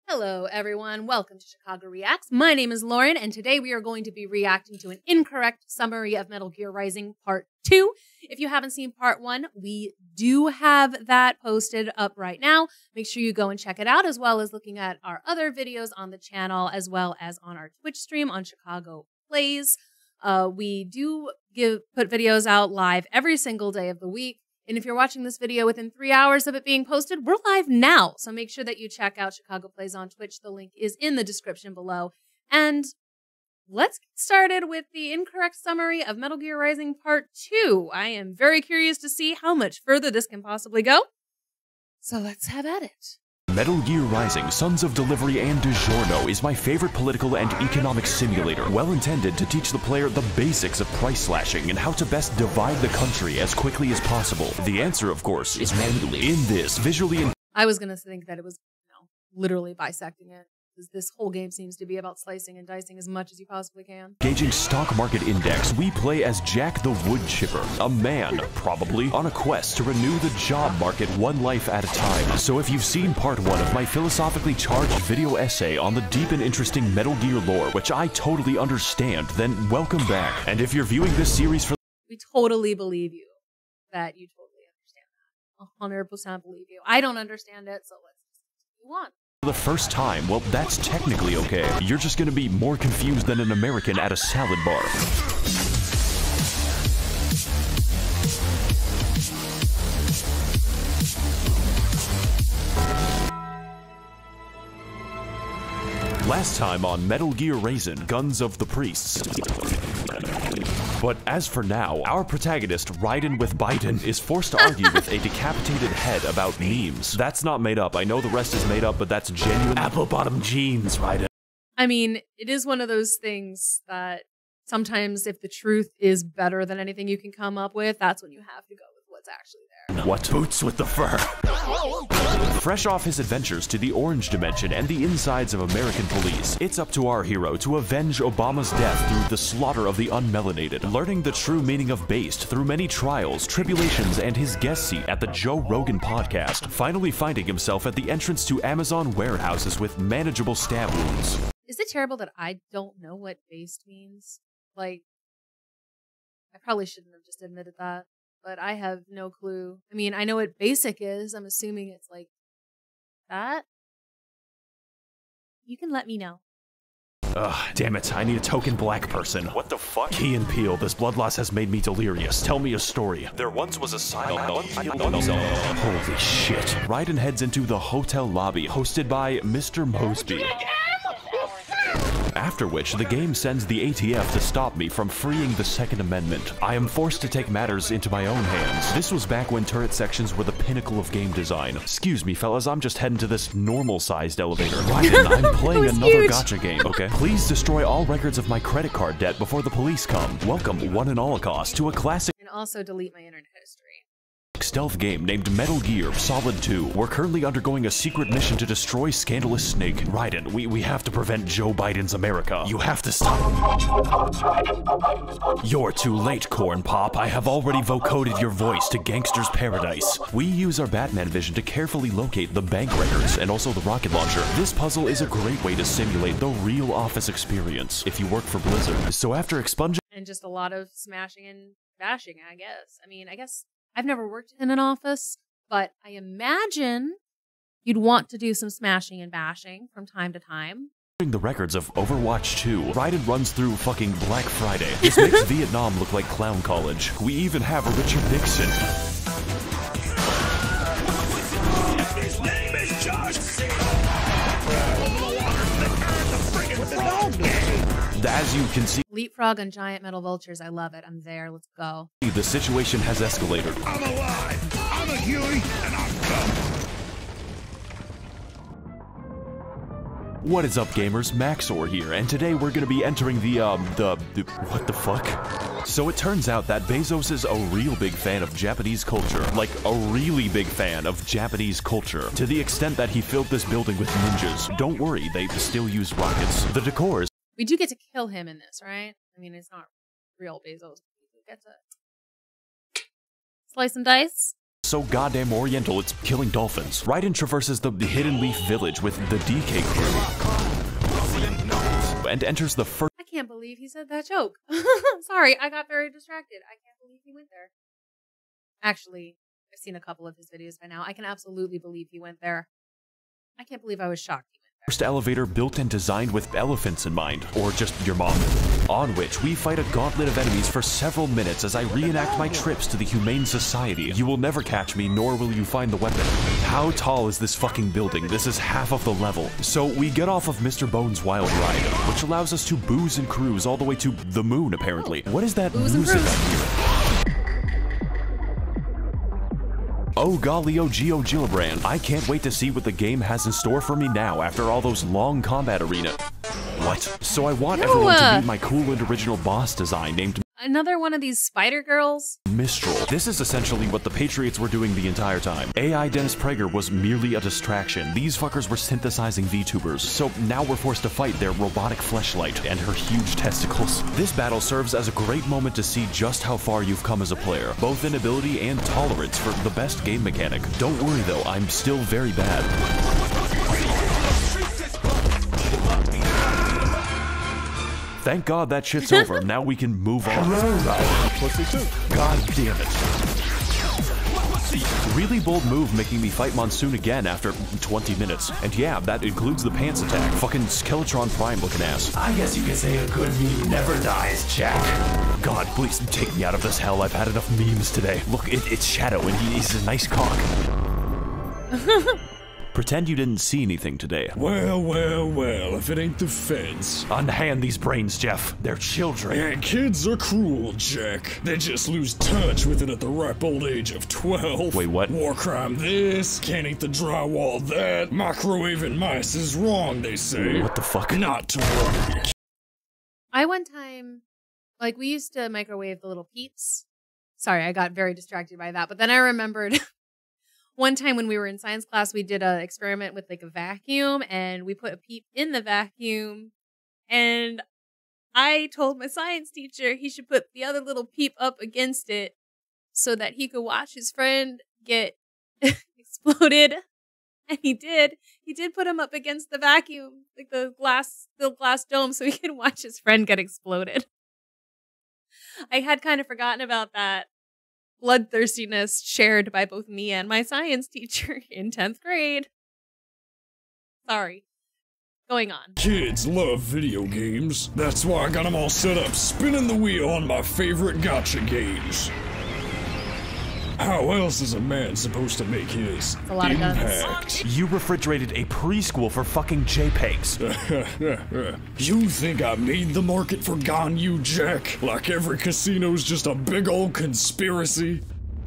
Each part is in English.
Hello everyone, welcome to Chicago Reacts. My name is Lauren, and today we are going to be reacting to an incorrect summary of Metal Gear Rising Part 2. If you haven't seen Part 1, we do have that posted up right now. Make sure you go and check it out, as well as looking at our other videos on the channel, as well as on our Twitch stream on Chicago Plays. We do put videos out live every single day of the week. And if you're watching this video within 3 hours of it being posted, we're live now. So make sure that you check out Chicago Plays on Twitch. The link is in the description below. And let's get started with the incorrect summary of Metal Gear Rising Part 2. I am very curious to see how much further this can possibly go. So let's have at it. Metal Gear Rising: Sons of Delivery and DiGiorno is my favorite political and economic simulator, well intended to teach the player the basics of price slashing and how to best divide the country as quickly as possible. The answer, of course, is manually. In this, visually... I was going to think that it was, literally bisecting it. This whole game seems to be about slicing and dicing as much as you possibly can. Engaging stock market index, we play as Jack the Wood Chipper, a man, probably, on a quest to renew the job market one life at a time. So if you've seen part 1 of my philosophically charged video essay on the deep and interesting Metal Gear lore, which I totally understand, then welcome back. And if you're viewing this series for... We totally believe you, that you totally understand that. 100% believe you. I don't understand it, so let's just move on. The first time, well, that's technically okay. You're just gonna be more confused than an American at a salad bar. Last time on Metal Gear Rising: Guns of the Priests. But as for now, our protagonist, Raiden with Biden, is forced to argue with a decapitated head about memes. That's not made up. I know the rest is made up, but that's genuine apple-bottom jeans, Raiden. I mean, it is one of those things that sometimes if the truth is better than anything you can come up with, that's when you have to go with what's actually there. What? Boots with the fur. Fresh off his adventures to the Orange Dimension and the insides of American police, it's up to our hero to avenge Obama's death through the slaughter of the unmelanated, learning the true meaning of based through many trials, tribulations, and his guest seat at the Joe Rogan podcast, finally finding himself at the entrance to Amazon warehouses with manageable stab wounds. Is it terrible that I don't know what based means? Like, I probably shouldn't have just admitted that. But I have no clue. I mean, I know what basic is. I'm assuming it's like that. You can let me know. Ugh, damn it. I need a token black person. What the fuck? Key and Peele, this blood loss has made me delirious. Tell me a story. There once was a silent... Holy shit. Raiden heads into the hotel lobby, hosted by Mr. Mosby. After which, the game sends the ATF to stop me from freeing the Second Amendment. I am forced to take matters into my own hands. This was back when turret sections were the pinnacle of game design. Excuse me, fellas, I'm just heading to this normal-sized elevator. Raiden, I'm playing another gacha game, okay? Please destroy all records of my credit card debt before the police come. Welcome, one and all cost, to a classic... And also delete my internet history. Stealth game named Metal Gear Solid 2. We're currently undergoing a secret mission to destroy Scandalous Snake. Raiden, we have to prevent Joe Biden's America. You have to stop. You're too late, Corn Pop. I have already vocoded your voice to Gangster's Paradise. We use our Batman vision to carefully locate the bank records and also the rocket launcher. This puzzle is a great way to simulate the real office experience if you work for Blizzard. So after expunging... And just a lot of smashing and bashing, I guess. I mean, I guess... I've never worked in an office, but I imagine you'd want to do some smashing and bashing from time to time. The records of Overwatch 2, Raiden runs through fucking Black Friday. This makes Vietnam look like clown college. We even have a Richard Nixon. His name is Josh. As you can see, Leapfrog on giant metal vultures. I love it. I'm there. Let's go. The situation has escalated. I'm alive. I'm a Huey, and I'm coming. What is up, gamers? Max0r here, and today we're gonna be entering what the fuck? So it turns out that Bezos is a real big fan of Japanese culture, like a really big fan of Japanese culture, to the extent that he filled this building with ninjas. Don't worry, they still use rockets. The decor is... We do get to kill him in this, right? I mean, it's not real Bezos. We get to slice and dice. so goddamn oriental it's killing dolphins. Raiden traverses the Hidden Leaf Village with the DK crew and enters the first— I can't believe he said that joke. Sorry, I got very distracted. I can't believe he went there. Actually, I've seen a couple of his videos by now. I can absolutely believe he went there. I can't believe I was shocked he went there. first elevator built and designed with elephants in mind, or just your mom, on which we fight a gauntlet of enemies for several minutes as I reenact my trips to the Humane Society. You will never catch me, nor will you find the weapon. How tall is this fucking building? This is half of the level. So we get off of Mr. Bones' wild ride, which allows us to booze and cruise all the way to the moon, apparently. What is that music up here? Oh golly, oh Geo Gillibrand. I can't wait to see what the game has in store for me now after all those long combat arena. What? So I want everyone to meet my cool and original boss design named— Another one of these spider girls? Mistral. This is essentially what the Patriots were doing the entire time. AI Dennis Prager was merely a distraction. These fuckers were synthesizing VTubers, so now we're forced to fight their robotic fleshlight and her huge testicles. This battle serves as a great moment to see just how far you've come as a player, both in ability and tolerance for the best game mechanic. Don't worry though, I'm still very bad. Thank God that shit's over. Now we can move on. God damn it. Really bold move making me fight Monsoon again after 20 minutes. And yeah, that includes the pants attack. Fucking Skeletron Prime looking ass. I guess you could say a good meme never dies, Jack. God, please take me out of this hell. I've had enough memes today. Look, it's Shadow and he's a nice cock. Pretend you didn't see anything today. Well, well, well, if it ain't the feds. Unhand these brains, Jeff. They're children. And kids are cruel, Jack. They just lose touch with it at the ripe old age of 12. Wait, what? War crime this, can't eat the drywall that. Microwaving mice is wrong, they say. What the fuck? Not to worry. I one time, like, we used to microwave the little peeps. Sorry, I got very distracted by that. But then I remembered one time when we were in science class, we did an experiment with like a vacuum and we put a peep in the vacuum. And I told my science teacher he should put the other little peep up against it so that he could watch his friend get exploded. And he did. He did put him up against the vacuum, like the glass dome, so he could watch his friend get exploded. I had kind of forgotten about that bloodthirstiness shared by both me and my science teacher in 10th grade. Sorry. Going on. Kids love video games. That's why I got them all set up, spinning the wheel on my favorite gacha games. How else is a man supposed to make his impact? You refrigerated a preschool for fucking JPEGs. You think I made the market for Ganyu, Jack? Like every casino's just a big old conspiracy?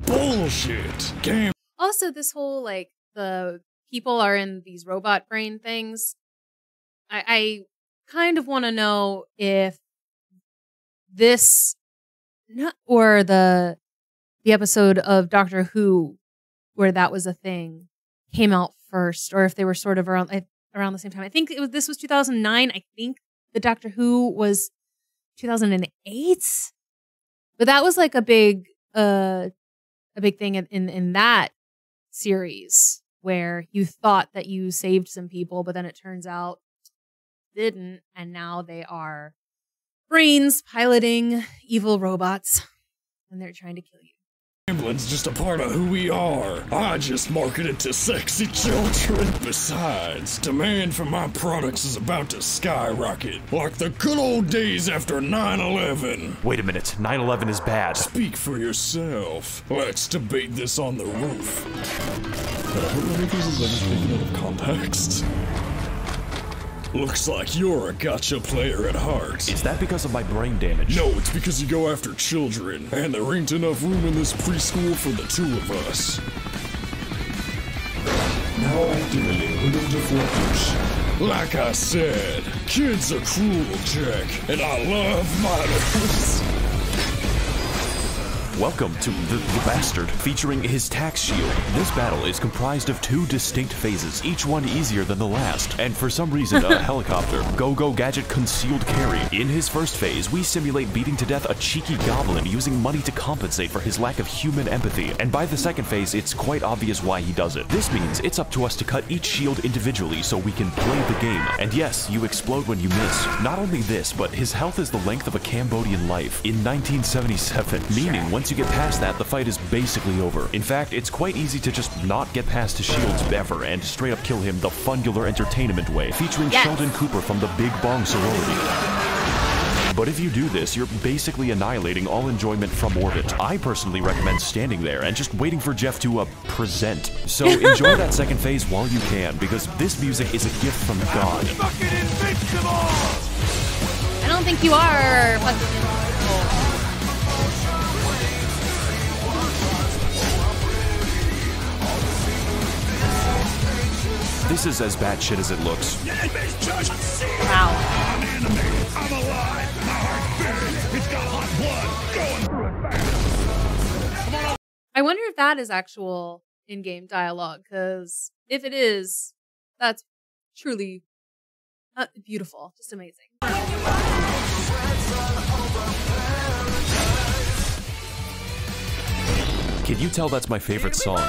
Bullshit. Damn. Also, this whole, like, the people are in these robot brain things. I kind of want to know if this, or the episode of Doctor Who where that was a thing came out first, or if they were sort of around the same time. I think this was 2009. I think the Doctor Who was 2008, but that was like a big thing in that series where you thought that you saved some people, but then it turns out didn't, and now they are brains piloting evil robots and they're trying to kill you. Gambling's just a part of who we are. I just market it to sexy children. Besides, demand for my products is about to skyrocket, like the good old days after 9/11. Wait a minute, 9/11 is bad. Speak for yourself. Let's debate this on the roof. But I hope none of this is ever taken out of context. Looks like you're a gacha player at heart. Is that because of my brain damage? No, it's because you go after children, and there ain't enough room in this preschool for the two of us. Now activating Hood deflectors. Like I said, kids are cruel, Jack, and I love minors. Welcome to the Bastard, featuring his tax shield. This battle is comprised of 2 distinct phases, each one easier than the last. And for some reason, a helicopter, Go-Go Gadget concealed carry. In his first phase, we simulate beating to death a cheeky goblin using money to compensate for his lack of human empathy. And by the second phase, it's quite obvious why he does it. This means it's up to us to cut each shield individually so we can play the game. And yes, you explode when you miss. Not only this, but his health is the length of a Cambodian life in 1977, meaning once you get past that, the fight is basically over. In fact, it's quite easy to just not get past his shields ever and straight up kill him the fungular entertainment way, featuring Sheldon Cooper from the Big Bong sorority. But if you do this, you're basically annihilating all enjoyment from orbit. I personally recommend standing there and just waiting for Jeff to present. So enjoy that second phase while you can, because this music is a gift from God. I don't think you are fucking invincible. This is as bad shit as it looks. Wow. I'm alive. My heart's beating. It's got hot blood going through it fast. I wonder if that is actual in-game dialogue, because if it is, that's truly beautiful. Just amazing. Can you tell that's my favorite song?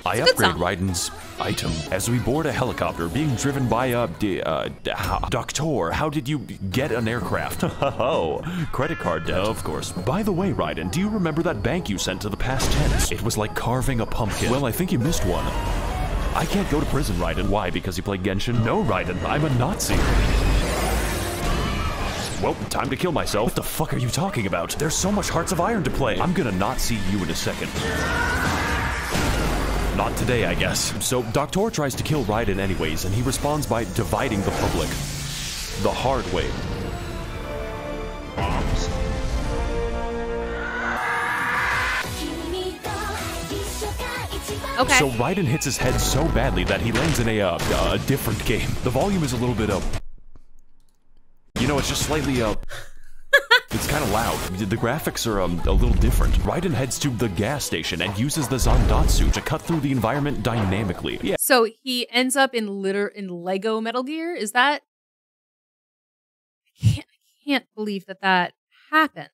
I upgrade Raiden's item as we board a helicopter being driven by Doctor. How did you get an aircraft? Oh, credit card debt, of course. By the way, Raiden, do you remember that bank you sent to the past tense? It was like carving a pumpkin. Well, I think you missed one. I can't go to prison, Raiden. Why? Because you play Genshin? No, Raiden, I'm a Nazi. Well, time to kill myself. What the fuck are you talking about? There's so much Hearts of Iron to play. I'm gonna not see you in a second. Not today, I guess. So, Doctor tries to kill Raiden anyways, and he responds by dividing the public. The hard way. Okay. So Raiden hits his head so badly that he lands in a different game. The volume is a little bit you know, it's just slightly it's kind of loud. The graphics are a little different. Raiden heads to the gas station and uses the Zandatsu to cut through the environment dynamically. Yeah. So he ends up in Lego Metal Gear? Is that... I can't believe that happens.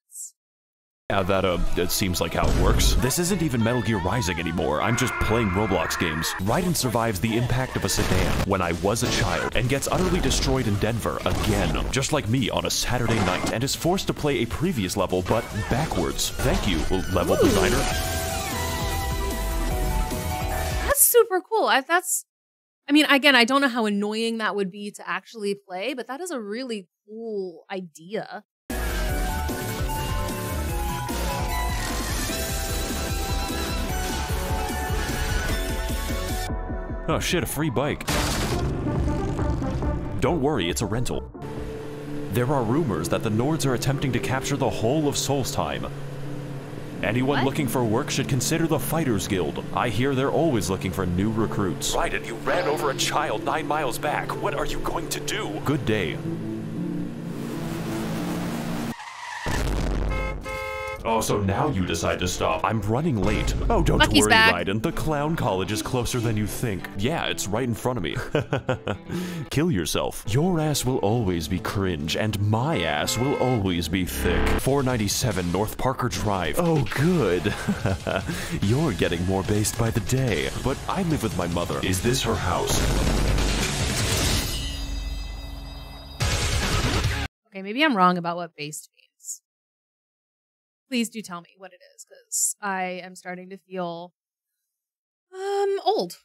Yeah, that seems like how it works. This isn't even Metal Gear Rising anymore. I'm just playing Roblox games. Raiden survives the impact of a sedan when I was a child and gets utterly destroyed in Denver again, just like me on a Saturday night, and is forced to play a previous level but backwards. Thank you, level designer. That's super cool. I mean, again, I don't know how annoying that would be to actually play, but that is a really cool idea. Oh shit, a free bike. Don't worry, it's a rental. There are rumors that the Nords are attempting to capture the whole of Solstheim. Anyone looking for work should consider the Fighters Guild. I hear they're always looking for new recruits. Raiden, you ran over a child 9 miles back. What are you going to do? Good day. Oh, so now you decide to stop. I'm running late. Oh, don't Lucky's worry, back. Raiden. The clown college is closer than you think. Yeah, it's right in front of me. Kill yourself. Your ass will always be cringe, and my ass will always be thick. 497 North Parker Drive. Oh, good. You're getting more based by the day. But I live with my mother. Is this her house? Okay, maybe I'm wrong about what based means. Please do tell me what it is, because I am starting to feel old.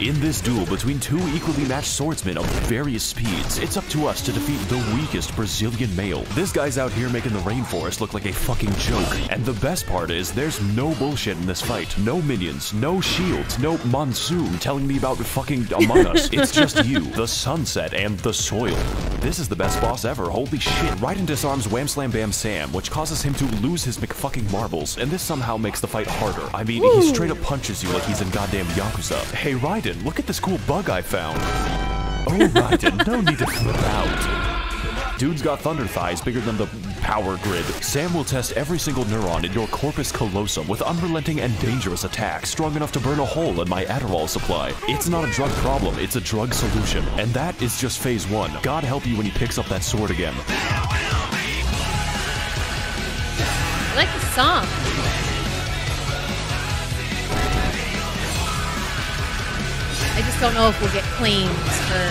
In this duel between 2 equally matched swordsmen of various speeds, it's up to us to defeat the weakest Brazilian male. This guy's out here making the rainforest look like a fucking joke. And the best part is, there's no bullshit in this fight. No minions, no shields, no monsoon telling me about fucking Among Us. It's just you, the sunset, and the soil. This is the best boss ever, holy shit. Raiden disarms Wham Slam Bam Sam, which causes him to lose his McFucking marbles, and this somehow makes the fight harder. I mean, he straight up punches you like he's in goddamn Yakuza. Hey Raiden, look at this cool bug I found. Oh, Raiden, no need to flip out. Dude's got thunder thighs bigger than the power grid. Sam will test every single neuron in your corpus callosum with unrelenting and dangerous attacks strong enough to burn a hole in my Adderall supply. It's not a drug problem, it's a drug solution. And that is just phase 1. God help you when he picks up that sword again. I like the song. I just don't know if we'll get claims for...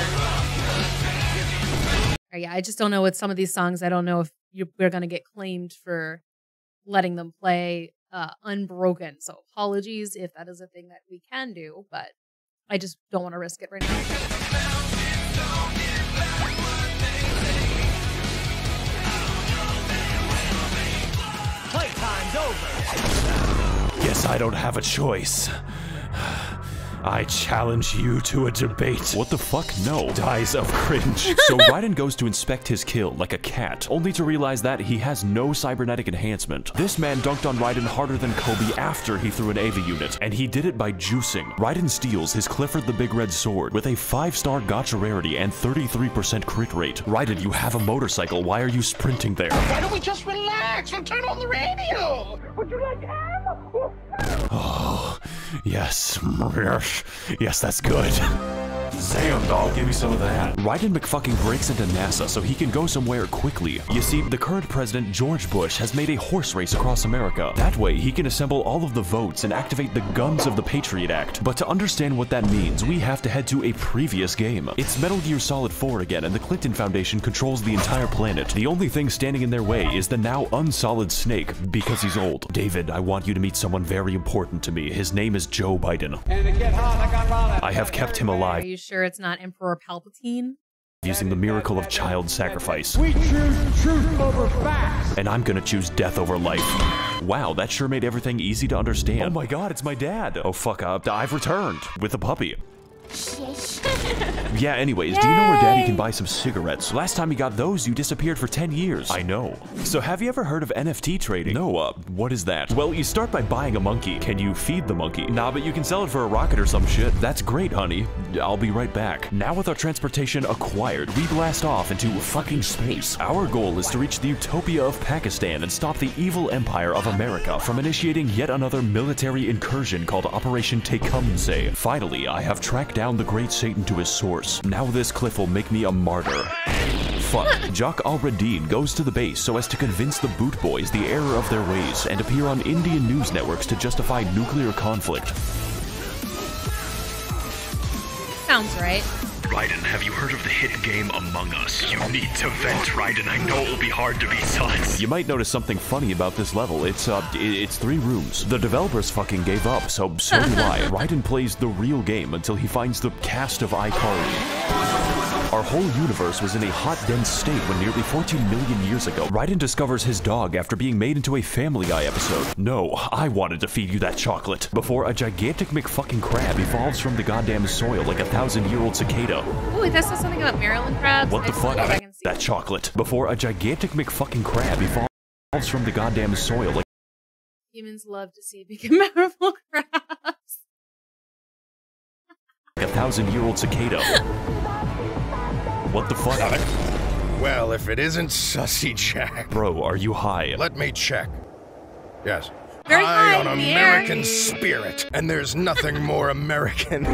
Or yeah, I just don't know with some of these songs. I don't know if we're going to get claimed for letting them play unbroken. So apologies if that is a thing that we can do, but I just don't want to risk it right now. Playtime's over. Guess I don't have a choice. I challenge you to a debate. What the fuck? No. Dies of cringe. So Raiden goes to inspect his kill like a cat, only to realize that he has no cybernetic enhancement. This man dunked on Raiden harder than Kobe after he threw an AV unit, and he did it by juicing. Raiden steals his Clifford the Big Red sword with a 5-star gacha rarity and 33% crit rate. Raiden, you have a motorcycle. Why are you sprinting there? Why don't we just relax and turn on the radio? Would you like ham? Oh, yes. Yes, that's good. Damn, dog, give me some of that. Raiden McFucking breaks into NASA so he can go somewhere quickly. You see, the current president, George Bush, has made a horse race across America. That way, he can assemble all of the votes and activate the guns of the Patriot Act. But to understand what that means, we have to head to a previous game. It's Metal Gear Solid 4 again, and the Clinton Foundation controls the entire planet. The only thing standing in their way is the now unsolid Snake, because he's old. David, I want you to meet someone very important to me. His name is Joe Biden. I have kept him alive. Are you sure it's not Emperor Palpatine? Using the miracle of child sacrifice. We choose truth over facts. And I'm gonna choose death over life. Wow, that sure made everything easy to understand. Oh my god, it's my dad. Oh fuck up, I've returned with a puppy. Yeah, anyways, do you know where Daddy can buy some cigarettes? Last time you got those, you disappeared for 10 years. I know. So have you ever heard of NFT trading? No, what is that? Well, you start by buying a monkey. Can you feed the monkey? Nah, but you can sell it for a rocket or some shit. That's great, honey. I'll be right back. Now with our transportation acquired, we blast off into fucking space. Our goal is to reach the utopia of Pakistan and stop the evil empire of America from initiating yet another military incursion called Operation Tecumseh. Finally, I have tracked down the great Satan to his source. Now this cliff will make me a martyr. Fuck. Jock Al-Radin goes to the base so as to convince the Boot Boys the error of their ways and appear on Indian news networks to justify nuclear conflict. Sounds right. Raiden, have you heard of the hit game Among Us? You need to vent, Raiden. I know it will be hard to beat sus. You might notice something funny about this level. It's 3 rooms. The developers fucking gave up, so do I. Raiden plays the real game until he finds the cast of iCarly. Our whole universe was in a hot, dense state when nearly 14 million years ago, Raiden discovers his dog after being made into a Family Guy episode. No, I wanted to feed you that chocolate. Before a gigantic McFucking crab evolves from the goddamn soil like a 1,000-year-old cicada. Ooh, this is something about Maryland crabs. What the fuck? That chocolate. Before a gigantic McFucking crab evolves from the goddamn soil like... Humans love to see big and powerful crabs. Like a 1,000-year-old cicada. What the fuck? Well, if it isn't Sussy Jack. Bro, are you high? Let me check. Yes. Very high on in the American air. spirit. And there's nothing more American.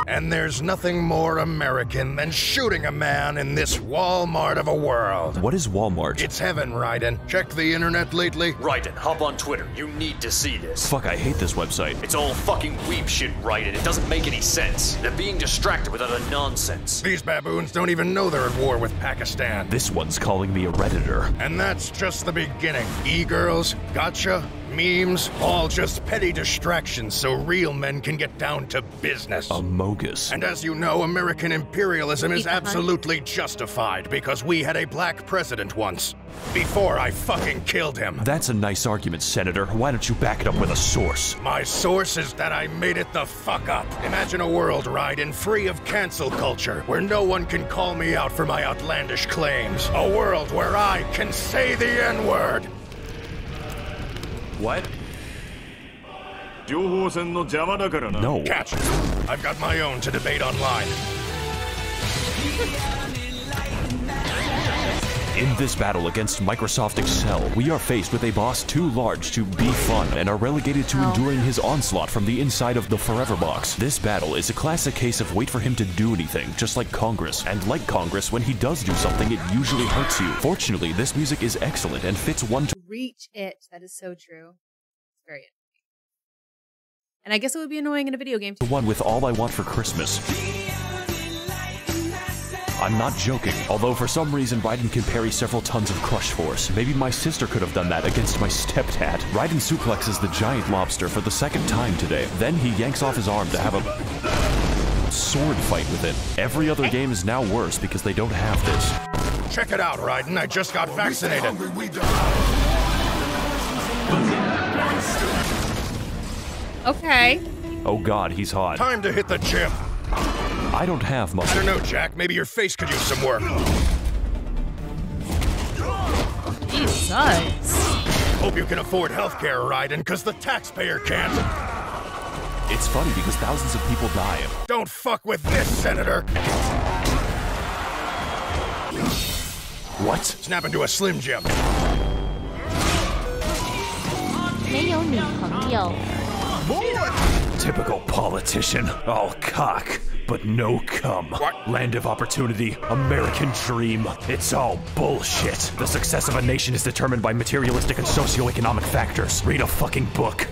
And there's nothing more American than shooting a man in this Walmart of a world. What is Walmart? It's heaven, Raiden. Check the internet lately? Raiden, hop on Twitter. You need to see this. Fuck, I hate this website. It's all fucking weeb shit, Raiden. It doesn't make any sense. They're being distracted with other nonsense. These baboons don't even know they're at war with Pakistan. This one's calling me a Redditor. And that's just the beginning. E-girls, gotcha, memes, all just petty distractions so real men can get down to business. Amogus. And as you know, American imperialism is absolutely justified because we had a black president once. Before I fucking killed him. That's a nice argument, Senator. Why don't you back it up with a source? My source is that I made it the fuck up. Imagine a world, Raiden, free of cancel culture, where no one can call me out for my outlandish claims. A world where I can say the N-word. What? No. Catch. I've got my own to debate online. In this battle against Microsoft Excel, we are faced with a boss too large to be fun and are relegated to enduring his onslaught from the inside of the Forever Box. This battle is a classic case of wait for him to do anything, just like Congress. And like Congress, when he does do something, it usually hurts you. Fortunately, this music is excellent and fits one to reach it. That is so true. It's very annoying. And I guess it would be annoying in a video game too. one with All I Want for Christmas. I'm not joking, although for some reason Raiden can parry several tons of Crush Force. Maybe my sister could have done that against my stepdad. Raiden suplexes the giant lobster for the second time today. Then he yanks off his arm to have a sword fight with it. Every other game is now worse because they don't have this. Check it out, Raiden. I just got vaccinated. Okay. Oh god, he's hot. Time to hit the gym. I don't have muscle. I don't know, Jack. Maybe your face could use some work. Jesus. Hope you can afford healthcare, Raiden, because the taxpayer can't. It's funny because thousands of people die. Don't fuck with this, Senator. What? Snap into a Slim Jim. 没有女朋友。 Typical politician. All cock, but no cum. What? Land of opportunity, American dream. It's all bullshit. The success of a nation is determined by materialistic and socioeconomic factors. Read a fucking book.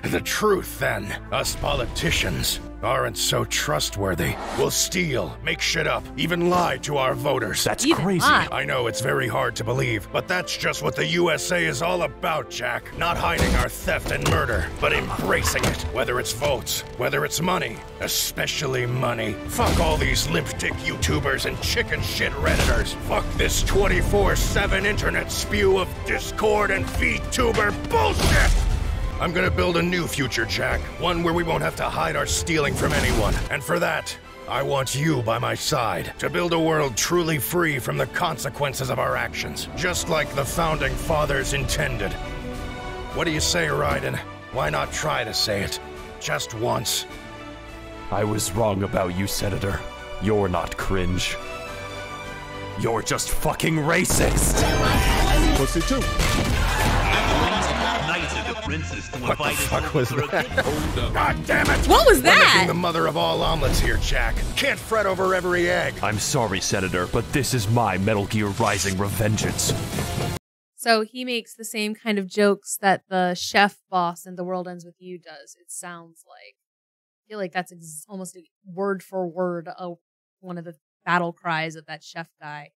The truth, then. Us politicians aren't so trustworthy. We'll steal, make shit up, even lie to our voters. That's Even crazy. lie. I know it's very hard to believe, but that's just what the USA is all about, Jack. Not hiding our theft and murder, but embracing it. Whether it's votes, whether it's money, especially money. Fuck all these limp-dick YouTubers and chicken shit Redditors. Fuck this 24/7 internet spew of Discord and VTuber bullshit! I'm gonna build a new future, Jack. One where we won't have to hide our stealing from anyone. And for that, I want you by my side. To build a world truly free from the consequences of our actions. Just like the Founding Fathers intended. What do you say, Raiden? Why not try to say it? Just once. I was wrong about you, Senator. You're not cringe. You're just fucking racist. Pussy too. What the fuck was that? God damn it! What was We're that? making the mother of all omelets here, Jack. Can't fret over every egg. I'm sorry, Senator, but this is my Metal Gear Rising revengeance. So he makes the same kind of jokes that the chef boss in The World Ends With You does. It sounds like. I feel like that's almost a word for word of one of the battle cries of that chef guy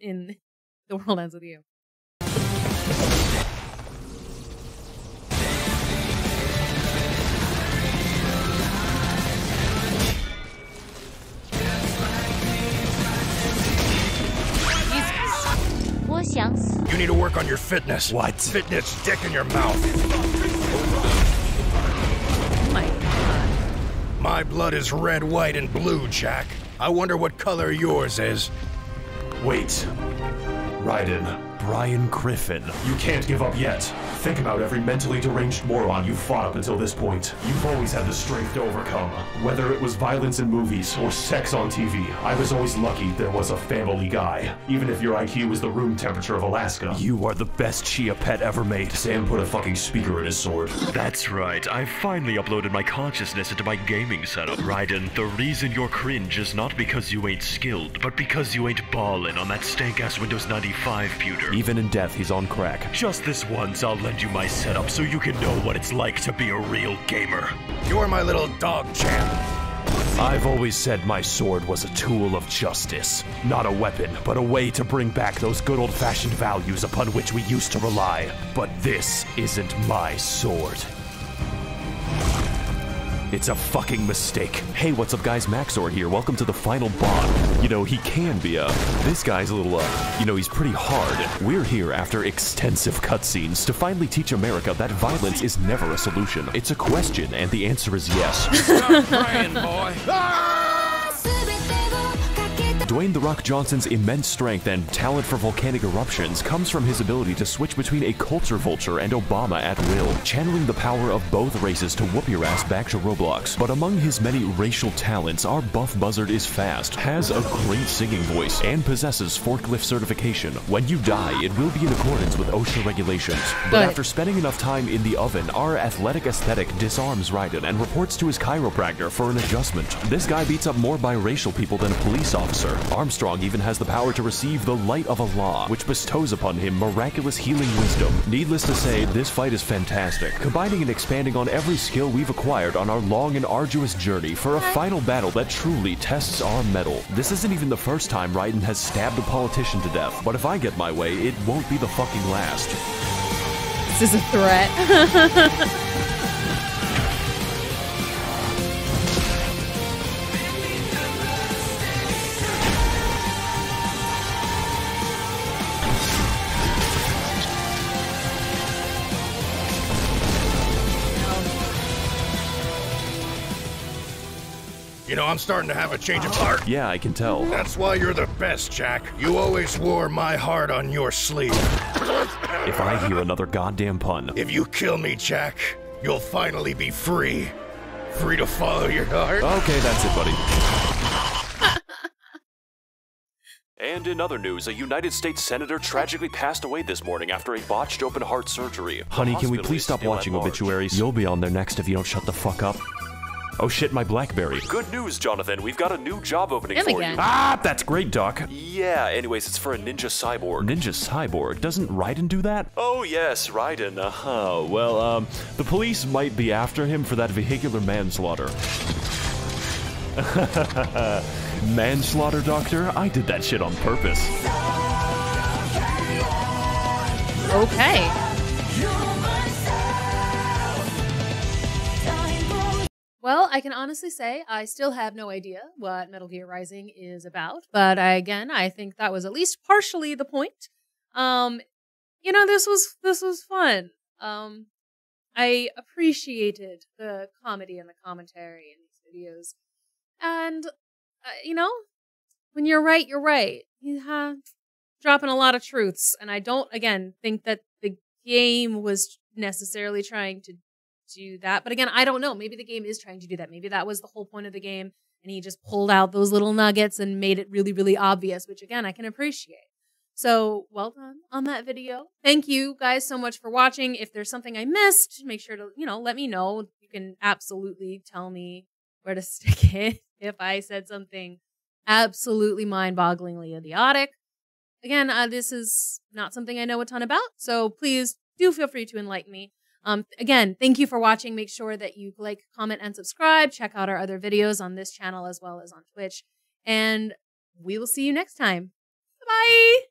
in The World Ends With You. You need to work on your fitness. What? Fitness dick in your mouth. Oh my god. My blood is red, white, and blue, Jack. I wonder what color yours is. Wait. Raiden. Brian Griffin. You can't give up yet. Think about every mentally deranged moron you've fought up until this point. You've always had the strength to overcome. Whether it was violence in movies or sex on TV, I was always lucky there was a Family Guy. Even if your IQ was the room temperature of Alaska. You are the best Chia pet ever made. Sam put a fucking speaker in his sword. That's right. I finally uploaded my consciousness into my gaming setup. Raiden, the reason you're cringe is not because you ain't skilled, but because you ain't ballin' on that stank-ass Windows 95 pewter. Even in death, he's on crack. Just this once, I'll lend you my setup so you can know what it's like to be a real gamer. You're my little dog champ. I've always said my sword was a tool of justice. Not a weapon, but a way to bring back those good old-fashioned values upon which we used to rely. But this isn't my sword. It's a fucking mistake. Hey, what's up guys, Max0r here. Welcome to the final bot. You know, he can be this guy's a little, he's pretty hard. We're here after extensive cutscenes to finally teach America that violence is never a solution. It's a question, and the answer is yes. Stop praying, boy. Do Dwayne "The Rock" Johnson's immense strength and talent for volcanic eruptions comes from his ability to switch between a culture vulture and Obama at will, channeling the power of both races to whoop your ass back to Roblox. But among his many racial talents, our buff buzzard is fast, has a great singing voice, and possesses forklift certification. When you die, it will be in accordance with OSHA regulations. But after spending enough time in the oven, our athletic aesthetic disarms Raiden and reports to his chiropractor for an adjustment. This guy beats up more biracial people than a police officer. Armstrong even has the power to receive the light of Allah, which bestows upon him miraculous healing wisdom. Needless to say, this fight is fantastic, combining and expanding on every skill we've acquired on our long and arduous journey for a final battle that truly tests our mettle. This isn't even the first time Raiden has stabbed a politician to death, but if I get my way, it won't be the fucking last. This is a threat. You know, I'm starting to have a change of heart. Yeah, I can tell. That's why you're the best, Jack. You always wore my heart on your sleeve. If I hear another goddamn pun. If you kill me, Jack, you'll finally be free. Free to follow your heart. Okay, that's it, buddy. And in other news, a United States senator tragically passed away this morning after a botched open heart surgery. Honey, can we please stop watching obituaries? You'll be on there next if you don't shut the fuck up. Oh shit, my BlackBerry. Good news, Jonathan. We've got a new job opening for you. Ah, that's great, Doc. Yeah, anyways, it's for a ninja cyborg. Ninja cyborg? Doesn't Raiden do that? Oh yes, Raiden. Well, the police might be after him for that vehicular manslaughter. Manslaughter, Doctor? I did that shit on purpose. Okay. Well, I can honestly say I still have no idea what Metal Gear Rising is about, but I think that was at least partially the point. You know, this was fun. I appreciated the comedy and the commentary in these videos, and you know, when you're right, you're right. Dropping a lot of truths, and I don't think that the game was necessarily trying to do that. But again, I don't know. Maybe the game is trying to do that. Maybe that was the whole point of the game, and he just pulled out those little nuggets and made it really, really obvious, which again, I can appreciate. So, well done on that video. Thank you guys so much for watching. If there's something I missed, make sure to, let me know. You can absolutely tell me where to stick it if I said something absolutely mind-bogglingly idiotic. Again, this is not something I know a ton about, so please do feel free to enlighten me. Again, thank you for watching. Make sure that you like, comment, and subscribe. Check out our other videos on this channel as well as on Twitch. And we will see you next time. Bye-bye!